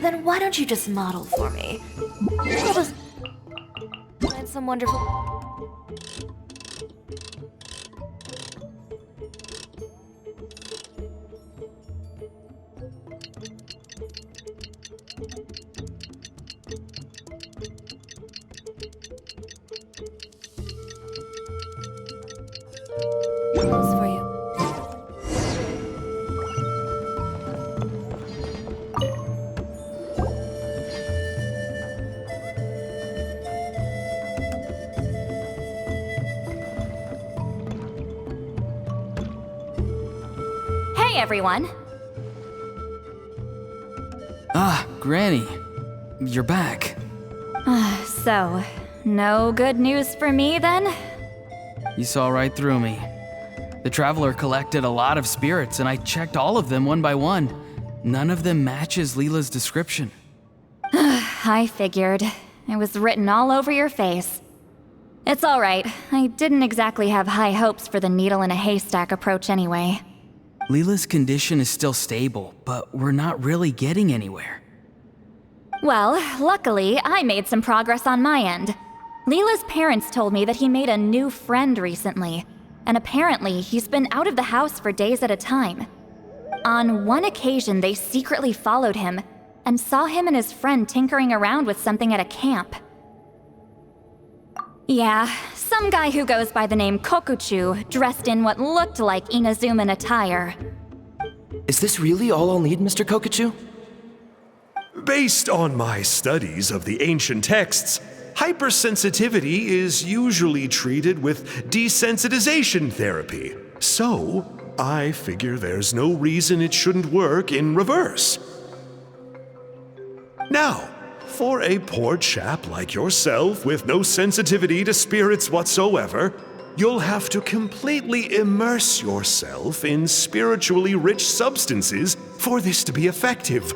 Then why don't you just model for me? I'll just find some wonderful... Those for you. Hey everyone! Ah, Granny. You're back. So, no good news for me then? You saw right through me. The Traveler collected a lot of spirits, and I checked all of them one by one. None of them matches Leela's description. I figured. It was written all over your face. It's alright. I didn't exactly have high hopes for the needle in a haystack approach anyway. Leela's condition is still stable, but we're not really getting anywhere. Well, luckily, I made some progress on my end. Leela's parents told me that he made a new friend recently, and apparently he's been out of the house for days at a time. On one occasion, they secretly followed him and saw him and his friend tinkering around with something at a camp. Yeah, some guy who goes by the name Kokuchu, dressed in what looked like Inazuman attire. Is this really all I'll need, Mr. Kokuchu? Based on my studies of the ancient texts, hypersensitivity is usually treated with desensitization therapy. So, I figure there's no reason it shouldn't work in reverse. Now, for a poor chap like yourself with no sensitivity to spirits whatsoever, you'll have to completely immerse yourself in spiritually rich substances for this to be effective.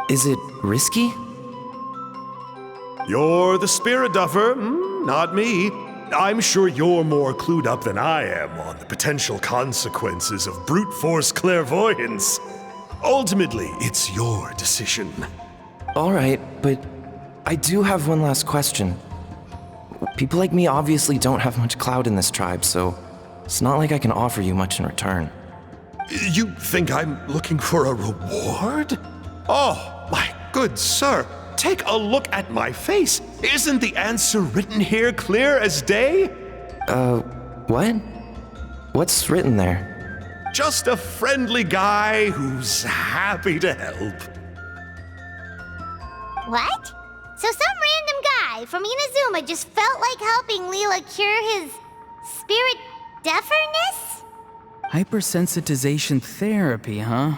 Is it risky? You're the spirit duffer, not me. I'm sure you're more clued up than I am on the potential consequences of brute force clairvoyance. Ultimately, it's your decision. All right, but I do have one last question. People like me obviously don't have much clout in this tribe, so it's not like I can offer you much in return. You think I'm looking for a reward? Oh, my good sir, take a look at my face. Isn't the answer written here clear as day? What? What's written there? Just a friendly guy who's happy to help. What? So some random guy from Inazuma just felt like helping Leela cure his spirit deaferness? Hypersensitization therapy, huh?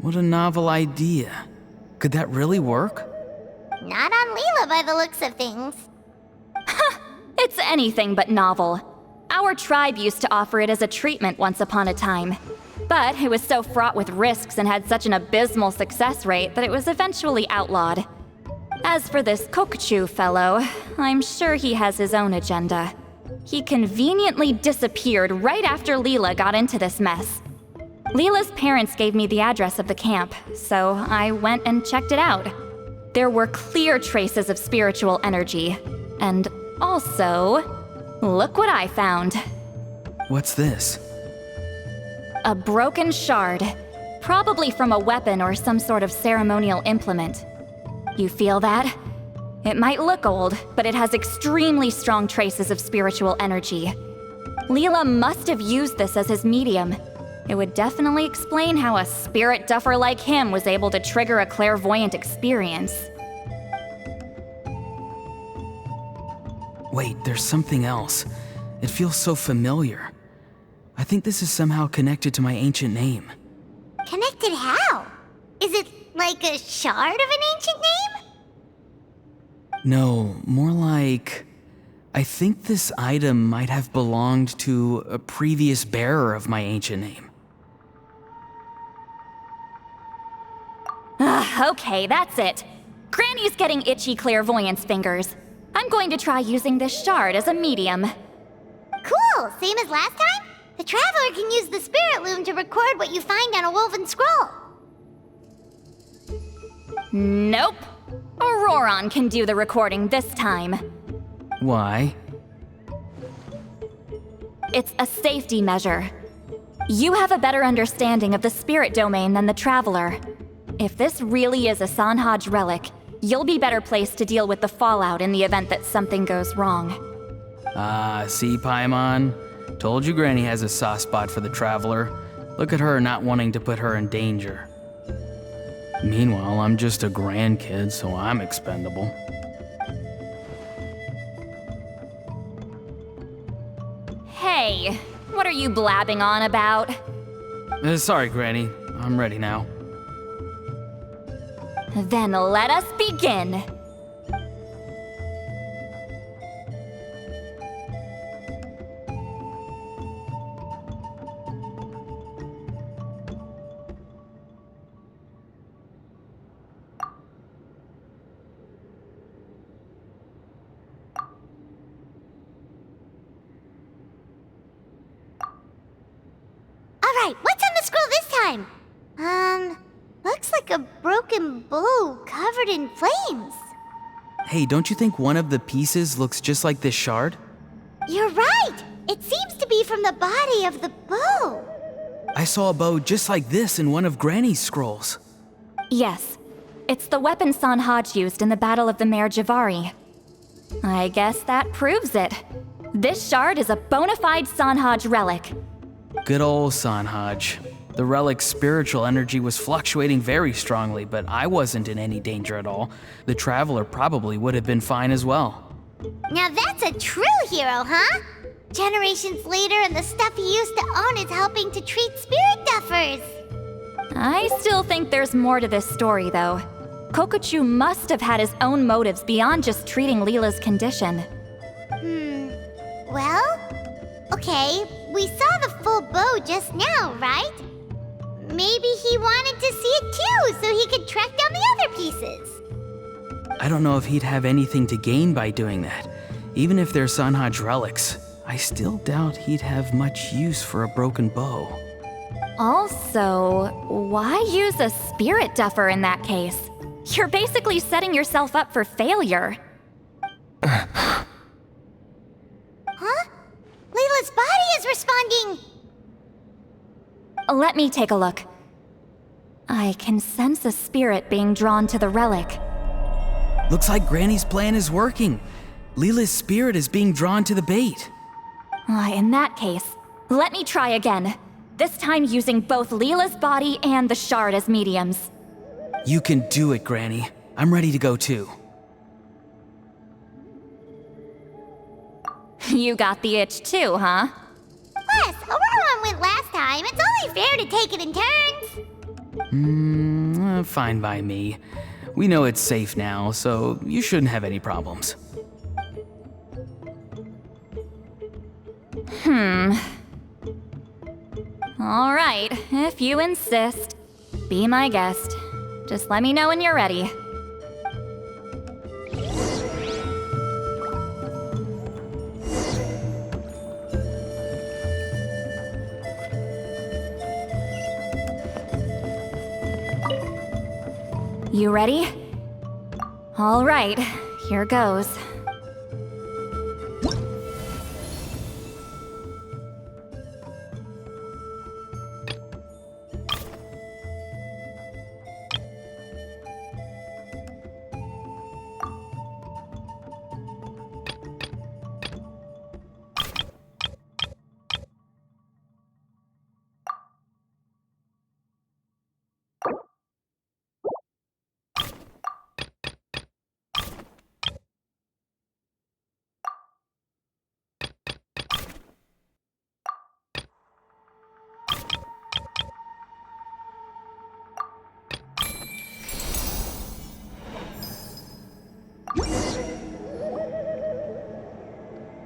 What a novel idea. Could that really work? Not on Leela by the looks of things. It's anything but novel. Our tribe used to offer it as a treatment once upon a time. But it was so fraught with risks and had such an abysmal success rate that it was eventually outlawed. As for this Kokuchu fellow, I'm sure he has his own agenda. He conveniently disappeared right after Leela got into this mess. Leela's parents gave me the address of the camp, so I went and checked it out. There were clear traces of spiritual energy. And also, look what I found. What's this? A broken shard, probably from a weapon or some sort of ceremonial implement. You feel that? It might look old, but it has extremely strong traces of spiritual energy. Leela must have used this as his medium. It would definitely explain how a spirit duffer like him was able to trigger a clairvoyant experience. Wait, there's something else. It feels so familiar. I think this is somehow connected to my ancient name. Connected how? Is it like a shard of an ancient name? No, more like... I think this item might have belonged to a previous bearer of my ancient name. Okay, that's it. Granny's getting itchy clairvoyance fingers. I'm going to try using this shard as a medium. Cool, same as last time? The Traveler can use the Spirit Loom to record what you find on a woven scroll. Nope. Auroron can do the recording this time. Why? It's a safety measure. You have a better understanding of the spirit domain than the Traveler. If this really is a Sanhaj relic, you'll be better placed to deal with the fallout in the event that something goes wrong. See, Paimon? Told you Granny has a soft spot for the Traveler. Look at her not wanting to put her in danger. Meanwhile, I'm just a grandkid, so I'm expendable. Hey, what are you blabbing on about? Sorry, Granny. I'm ready now. Then let us begin. Alright, what's on the scroll this time? Looks like a broken bow covered in flames. Hey, don't you think one of the pieces looks just like this shard? You're right! It seems to be from the body of the bow. I saw a bow just like this in one of Granny's scrolls. Yes, it's the weapon Sanhaj used in the Battle of the Mare Javari. I guess that proves it. This shard is a bona fide Sanhaj relic. Good old Sanhaj. The relic's spiritual energy was fluctuating very strongly, but I wasn't in any danger at all. The Traveler probably would have been fine as well. Now that's a true hero, huh? Generations later and the stuff he used to own is helping to treat spirit duffers. I still think there's more to this story, though. Kokochu must have had his own motives beyond just treating Leela's condition. Well, okay, we saw the full bow just now, right? Maybe he wanted to see it too, so he could track down the other pieces. I don't know if he'd have anything to gain by doing that. Even if they're Sanhaj relics, I still doubt he'd have much use for a broken bow. Also, why use a spirit duffer in that case? You're basically setting yourself up for failure. Huh? Leela's body is responding! Let me take a look. I can sense a spirit being drawn to the relic. Looks like Granny's plan is working. Leela's spirit is being drawn to the bait. In that case, let me try again. This time using both Leela's body and the shard as mediums. You can do it, Granny. I'm ready to go too. You got the itch too, huh? Plus, Auroron went last time. It's only fair to take it in turns. Fine by me. We know it's safe now, so you shouldn't have any problems. All right, if you insist. Be my guest. Just let me know when you're ready. You ready? All right, here goes.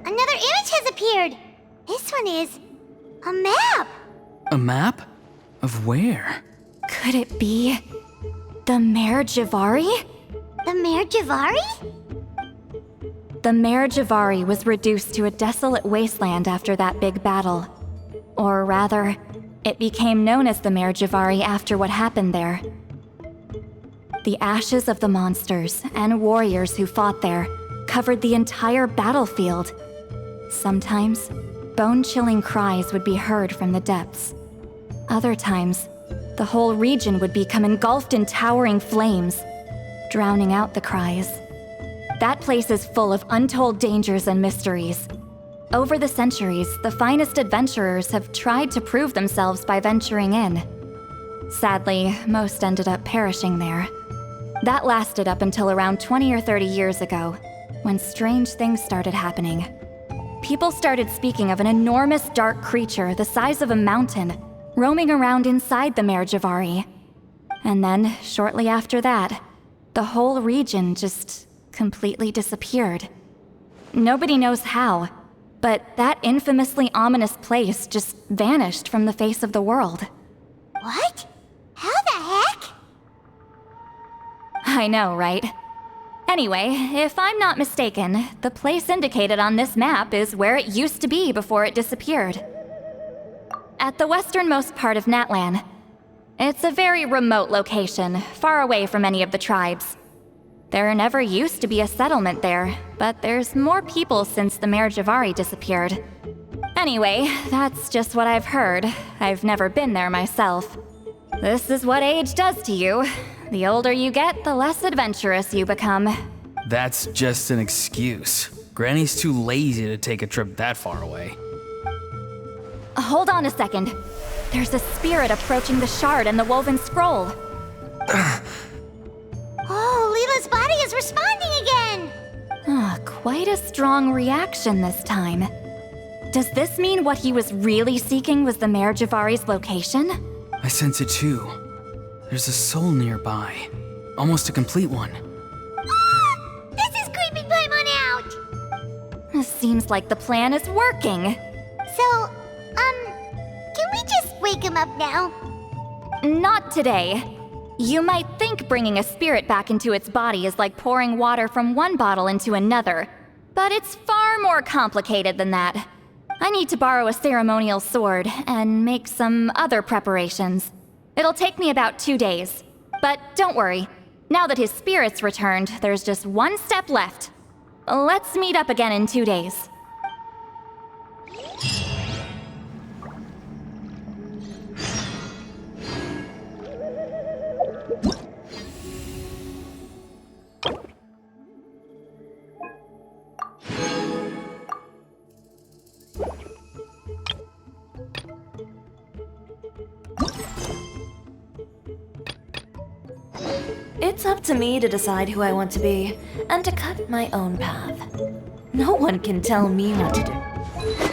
Another image has appeared. This one is a map. A map? Of where? Could it be the Mare Javari? The Mare Javari? The Mare Javari was reduced to a desolate wasteland after that big battle. Or rather, it became known as the Mare Javari after what happened there. The ashes of the monsters and warriors who fought there covered the entire battlefield. Sometimes, bone-chilling cries would be heard from the depths. Other times, the whole region would become engulfed in towering flames, drowning out the cries. That place is full of untold dangers and mysteries. Over the centuries, the finest adventurers have tried to prove themselves by venturing in. Sadly, most ended up perishing there. That lasted up until around 20 or 30 years ago, when strange things started happening. People started speaking of an enormous dark creature the size of a mountain, roaming around inside the Mare Javari. And then, shortly after that, the whole region just completely disappeared. Nobody knows how, but that infamously ominous place just vanished from the face of the world. What? How the heck? I know, right? Anyway, if I'm not mistaken, the place indicated on this map is where it used to be before it disappeared. At the westernmost part of Natlan. It's a very remote location, far away from any of the tribes. There never used to be a settlement there, but there's more people since the Mare Javari disappeared. Anyway, that's just what I've heard. I've never been there myself. This is what age does to you. The older you get, the less adventurous you become. That's just an excuse. Granny's too lazy to take a trip that far away. Hold on a second. There's a spirit approaching the shard and the woven scroll. Oh, Leela's body is responding again! Quite a strong reaction this time. Does this mean what he was really seeking was the Mare Javari's location? I sense it too. There's a soul nearby. Almost a complete one. This is creeping Paimon out! Seems like the plan is working. So, can we just wake him up now? Not today. You might think bringing a spirit back into its body is like pouring water from one bottle into another, but it's far more complicated than that. I need to borrow a ceremonial sword and make some other preparations. It'll take me about 2 days. But don't worry, now that his spirit's returned, there's just one step left. Let's meet up again in 2 days. It's up to me to decide who I want to be, and to cut my own path. No one can tell me what to do.